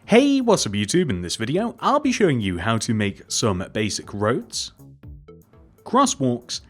Hey, what's up YouTube? In this video, I'll be showing you how to make some basic roads, crosswalks,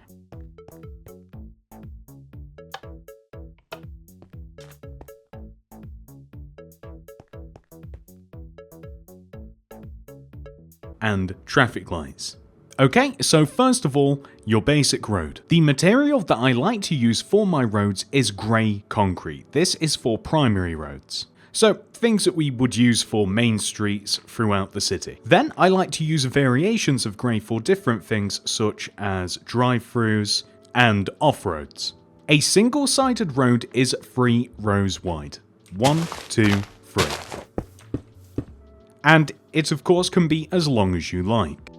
and traffic lights. Okay, so first of all, your basic road. The material that I like to use for my roads is grey concrete. This is for primary roads. So, things that we would use for main streets throughout the city. Then, I like to use variations of grey for different things such as drive-throughs and off-roads. A single-sided road is 3 rows wide. 1, 2, 3. And it of course can be as long as you like.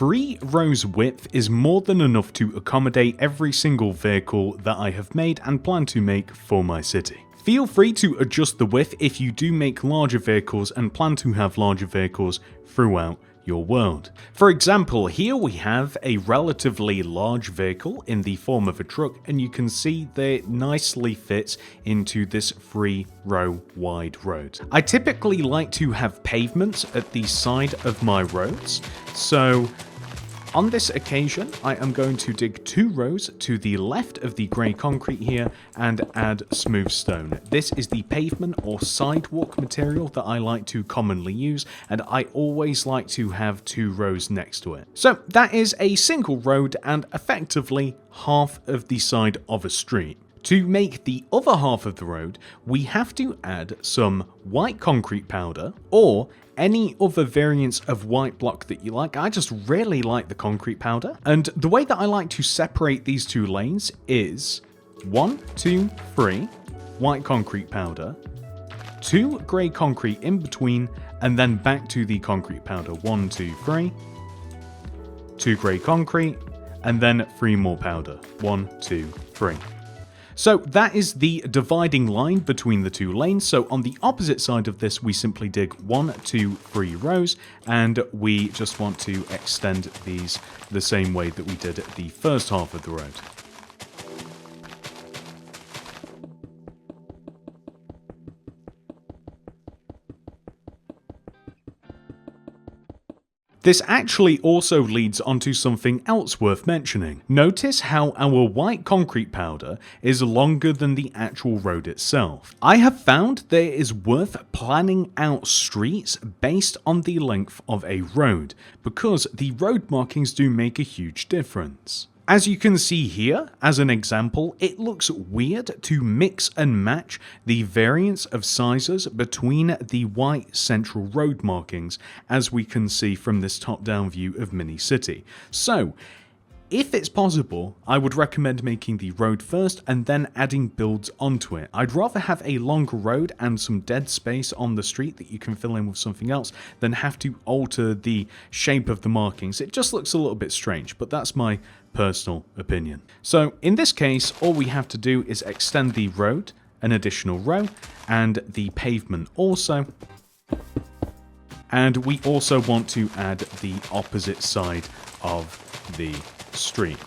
Three rows width is more than enough to accommodate every single vehicle that I have made and plan to make for my city. Feel free to adjust the width if you do make larger vehicles and plan to have larger vehicles throughout your world. For example, here we have a relatively large vehicle in the form of a truck, and you can see that it nicely fits into this 3 row wide road. I typically like to have pavements at the side of my roads, so on this occasion, I am going to dig 2 rows to the left of the grey concrete here and add smooth stone. This is the pavement or sidewalk material that I like to commonly use, and I always like to have 2 rows next to it. So that is a single road and effectively half of the side of a street. To make the other half of the road, we have to add some white concrete powder or any other variants of white block that you like. I just really like the concrete powder. And the way that I like to separate these 2 lanes is 1, 2, 3 white concrete powder, 2 grey concrete in between, and then back to the concrete powder. 1, 2, 3, 2 grey concrete, and then 3 more powder. 1, 2, 3. So that is the dividing line between the 2 lanes. So on the opposite side of this, we simply dig 1, 2, 3 rows, and we just want to extend these the same way that we did the first half of the road. This actually also leads onto something else worth mentioning. Notice how our white concrete powder is longer than the actual road itself. I have found that it is worth planning out streets based on the length of a road, because the road markings do make a huge difference. As you can see here, as an example, it looks weird to mix and match the variance of sizes between the white central road markings, as we can see from this top-down view of Mini City. So, if it's possible, I would recommend making the road first and then adding builds onto it. I'd rather have a longer road and some dead space on the street that you can fill in with something else than have to alter the shape of the markings. It just looks a little bit strange, but that's my personal opinion. So in this case, all we have to do is extend the road an additional row and the pavement also. And we also want to add the opposite side of the street.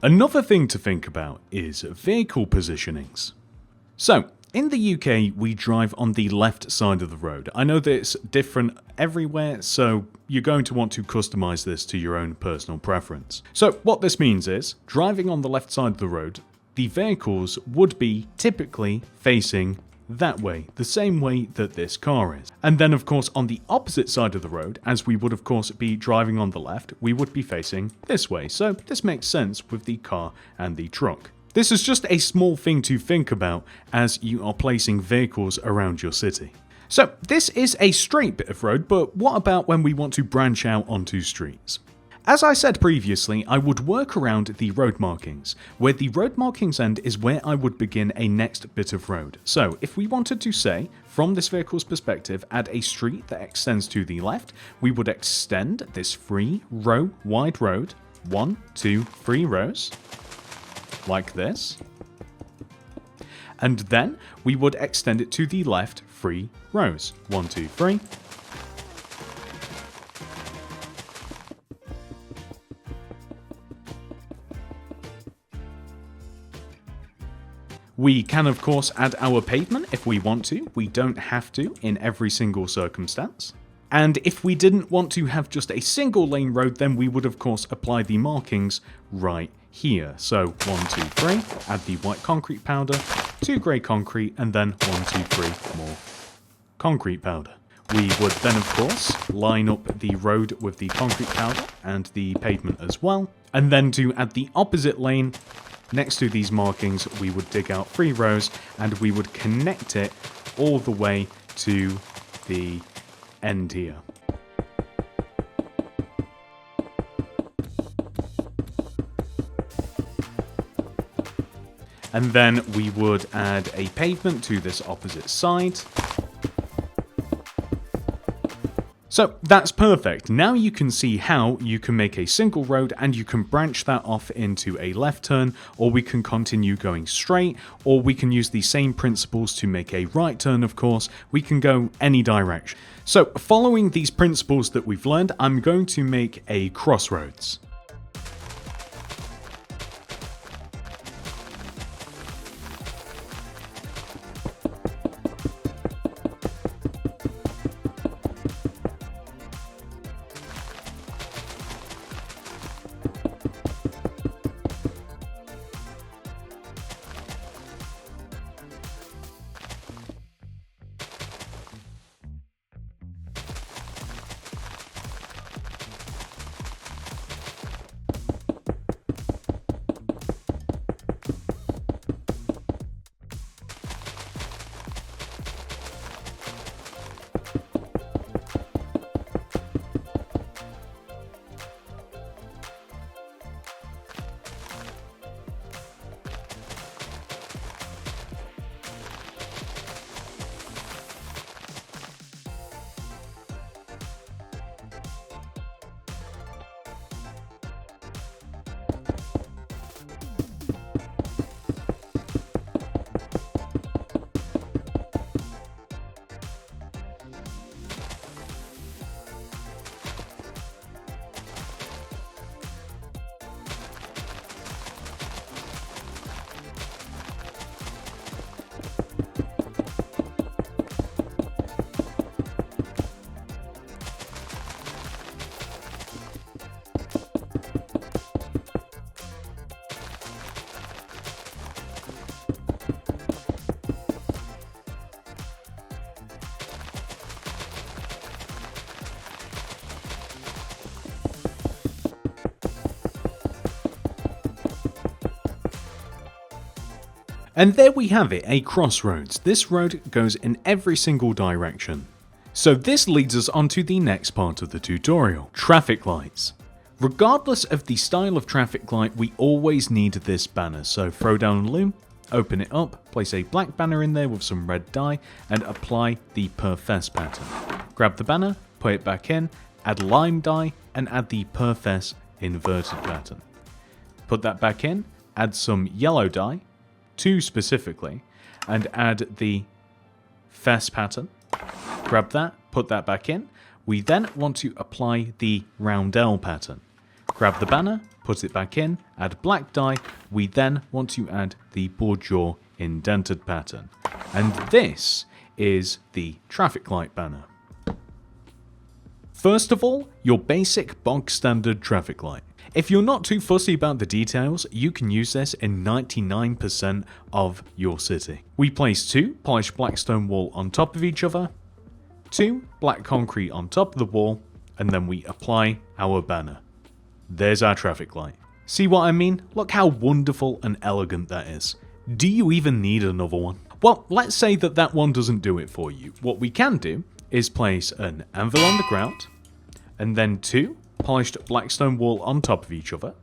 Another thing to think about is vehicle positionings. So, in the UK, we drive on the left side of the road. I know that it's different everywhere, so you're going to want to customize this to your own personal preference. So, what this means is, driving on the left side of the road, the vehicles would be typically facing that way, the same way that this car is. And then of course on the opposite side of the road, as we would of course be driving on the left, we would be facing this way. So this makes sense with the car and the truck. This is just a small thing to think about as you are placing vehicles around your city. So this is a straight bit of road, but what about when we want to branch out onto streets? As I said previously, I would work around the road markings. Where the road markings end is where I would begin a next bit of road. So if we wanted to say, from this vehicle's perspective, add a street that extends to the left, we would extend this 3 row wide road, 1, 2, 3 rows, like this. and then we would extend it to the left 3 rows. 1, 2, 3. We can of course add our pavement if we want to, we don't have to in every single circumstance. And if we didn't want to have just a single lane road, then we would of course apply the markings right here. So 1, 2, 3, add the white concrete powder, 2 grey concrete, and then 1, 2, 3 more concrete powder. We would then of course line up the road with the concrete powder and the pavement as well. And then to add the opposite lane, next to these markings, we would dig out 3 rows and we would connect it all the way to the end here. And then we would add a pavement to this opposite side. So that's perfect. Now you can see how you can make a single road and you can branch that off into a left turn, or we can continue going straight, or we can use the same principles to make a right turn, of course. We can go any direction. So following these principles that we've learned, I'm going to make a crossroads. And there we have it, a crossroads. This road goes in every single direction. So this leads us on to the next part of the tutorial, traffic lights. Regardless of the style of traffic light, we always need this banner. So throw down a loom, open it up, place a black banner in there with some red dye, and apply the perfess pattern. Grab the banner, put it back in, add lime dye, and add the perfess inverted pattern. Put that back in, add some yellow dye, 2 specifically, and add the fess pattern. Grab that, put that back in. We then want to apply the roundel pattern. Grab the banner, put it back in, add black dye. We then want to add the bourgeois indented pattern. And this is the traffic light banner. First of all, your basic bog standard traffic light. If you're not too fussy about the details, you can use this in 99% of your city. We place 2 polished black stone wall on top of each other, 2 black concrete on top of the wall, and then we apply our banner. There's our traffic light. See what I mean? Look how wonderful and elegant that is. Do you even need another one? Well, let's say that that one doesn't do it for you. What we can do is place an anvil on the ground, and then 2 polished black stone wall on top of each other,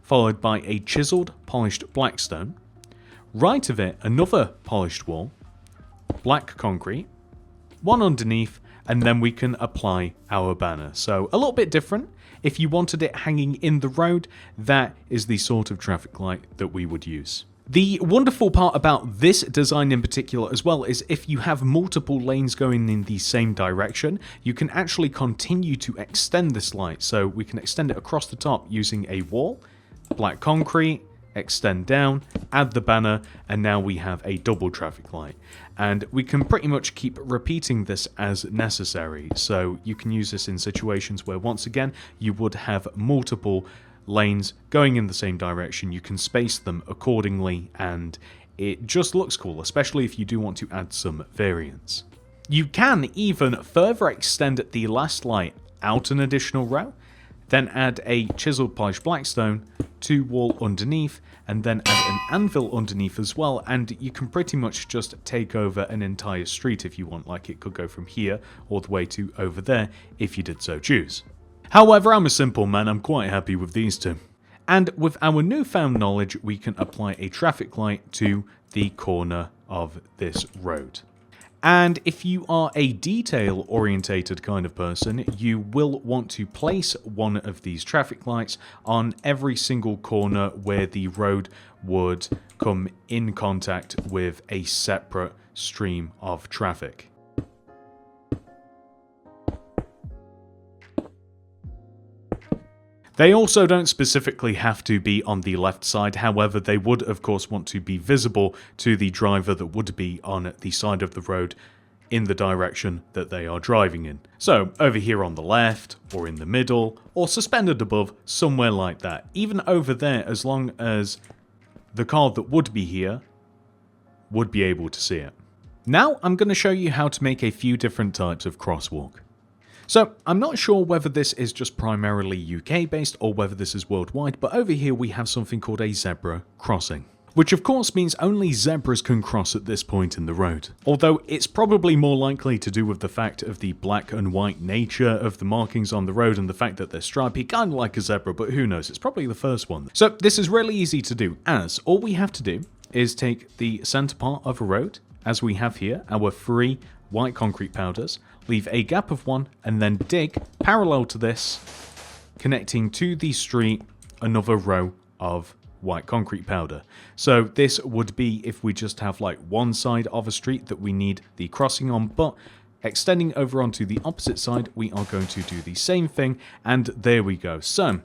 followed by a chiseled polished black stone. Right of it, another polished wall, black concrete, 1 underneath, and then we can apply our banner. So a little bit different. If you wanted it hanging in the road, that is the sort of traffic light that we would use. The wonderful part about this design in particular as well is if you have multiple lanes going in the same direction, you can actually continue to extend this light. So we can extend it across the top using a wall, black concrete, extend down, add the banner, and now we have a double traffic light. And we can pretty much keep repeating this as necessary. So you can use this in situations where, once again, you would have multiple lanes going in the same direction. You can space them accordingly, and it just looks cool, especially if you do want to add some variance. You can even further extend the last light out an additional row, then add a chiseled polished blackstone, 2 wall underneath, and then add an anvil underneath as well, and you can pretty much just take over an entire street if you want. Like, it could go from here all the way to over there if you did so choose. However, I'm a simple man, I'm quite happy with these two. And with our newfound knowledge, we can apply a traffic light to the corner of this road. And if you are a detail-orientated kind of person, you will want to place one of these traffic lights on every single corner where the road would come in contact with a separate stream of traffic. They also don't specifically have to be on the left side, however they would of course want to be visible to the driver that would be on the side of the road in the direction that they are driving in. So over here on the left, or in the middle, or suspended above, somewhere like that. Even over there, as long as the car that would be here would be able to see it. Now I'm going to show you how to make a few different types of crosswalk. So, I'm not sure whether this is just primarily UK based or whether this is worldwide, but over here we have something called a zebra crossing. Which of course means only zebras can cross at this point in the road. Although it's probably more likely to do with the fact of the black and white nature of the markings on the road and the fact that they're stripy, kind of like a zebra, but who knows, it's probably the first one. So this is really easy to do, as all we have to do is take the center part of a road, as we have here, our 3 white concrete powders, leave a gap of 1, and then dig parallel to this, connecting to the street another row of white concrete powder. So this would be if we just have like one side of a street that we need the crossing on, but extending over onto the opposite side, we are going to do the same thing, and there we go. So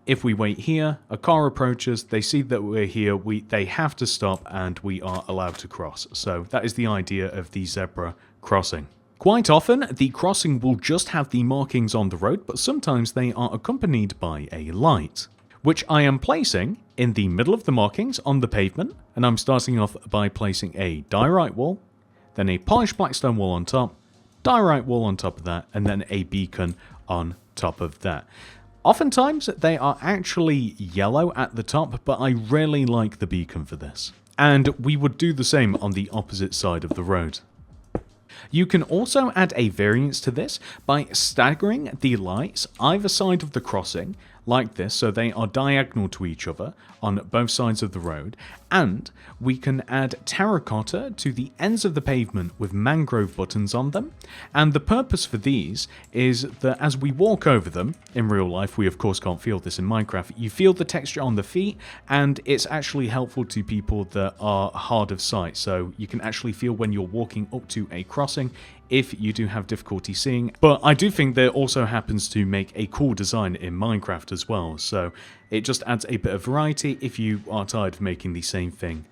if we wait here, a car approaches, they see that we're here, they have to stop, and we are allowed to cross. So that is the idea of the zebra crossing. Quite often, the crossing will just have the markings on the road, but sometimes they are accompanied by a light, which I am placing in the middle of the markings on the pavement, and I'm starting off by placing a diorite wall, then a polished blackstone wall on top, diorite wall on top of that, and then a beacon on top of that. Oftentimes, they are actually yellow at the top, but I really like the beacon for this. And we would do the same on the opposite side of the road. You can also add a variance to this by staggering the lights either side of the crossing like this, so they are diagonal to each other on both sides of the road, and we can add terracotta to the ends of the pavement with mangrove buttons on them. And the purpose for these is that as we walk over them, in real life, we of course can't feel this in Minecraft, you feel the texture on the feet, and it's actually helpful to people that are hard of sight, so you can actually feel when you're walking up to a crossing if you do have difficulty seeing. But I do think there also happens to make a cool design in Minecraft as well, so it just adds a bit of variety if you are tired of making the same thing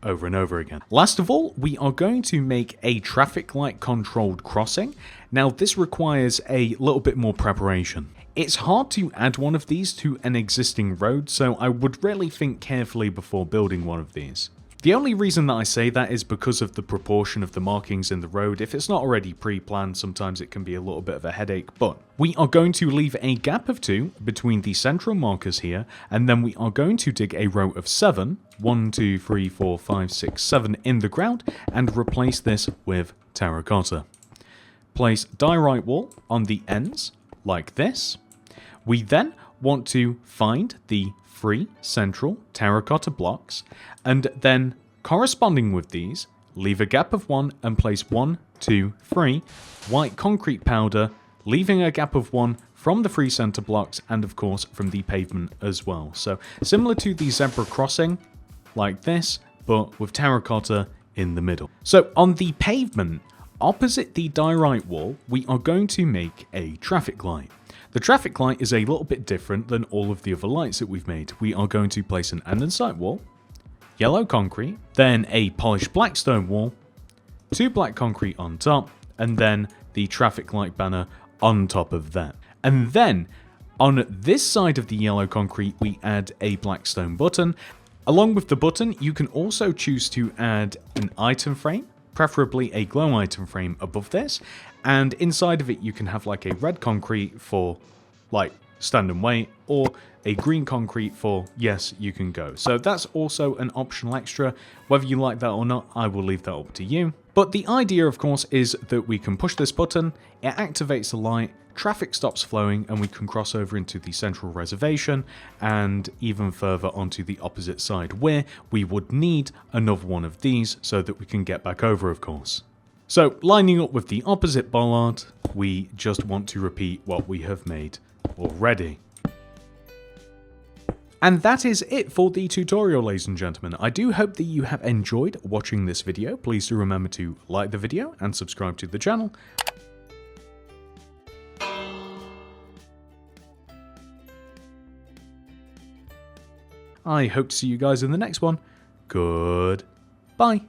over and over again. Last of all, we are going to make a traffic light controlled crossing. Now this requires a little bit more preparation. It's hard to add one of these to an existing road, so I would really think carefully before building one of these. The only reason that I say that is because of the proportion of the markings in the road. If it's not already pre-planned, sometimes it can be a little bit of a headache, but we are going to leave a gap of 2 between the central markers here, and then we are going to dig a row of 7, 1, 2, 3, 4, 5, 6, 7 in the ground, and replace this with terracotta. Place diorite wall on the ends, like this. We then want to find the 3 central terracotta blocks, and then corresponding with these, leave a gap of 1 and place 1, 2, 3 white concrete powder, leaving a gap of 1 from the 3 center blocks and of course from the pavement as well. So similar to the zebra crossing, like this, but with terracotta in the middle. So on the pavement, opposite the diorite wall, we are going to make a traffic light. The traffic light is a little bit different than all of the other lights that we've made. We are going to place an andesite wall, yellow concrete, then a polished black stone wall, 2 black concrete on top, and then the traffic light banner on top of that. And then on this side of the yellow concrete, we add a black stone button. Along with the button, you can also choose to add an item frame, preferably a glow item frame above this, and inside of it you can have like a red concrete for like stand and wait, or a green concrete for yes, you can go. So that's also an optional extra. Whether you like that or not, I will leave that up to you. But the idea, of course, is that we can push this button, it activates the light, traffic stops flowing, and we can cross over into the central reservation and even further onto the opposite side, where we would need another one of these so that we can get back over, of course. So lining up with the opposite bollard, we just want to repeat what we have made already. And that is it for the tutorial, ladies and gentlemen. I do hope that you have enjoyed watching this video. Please do remember to like the video and subscribe to the channel. I hope to see you guys in the next one. Goodbye.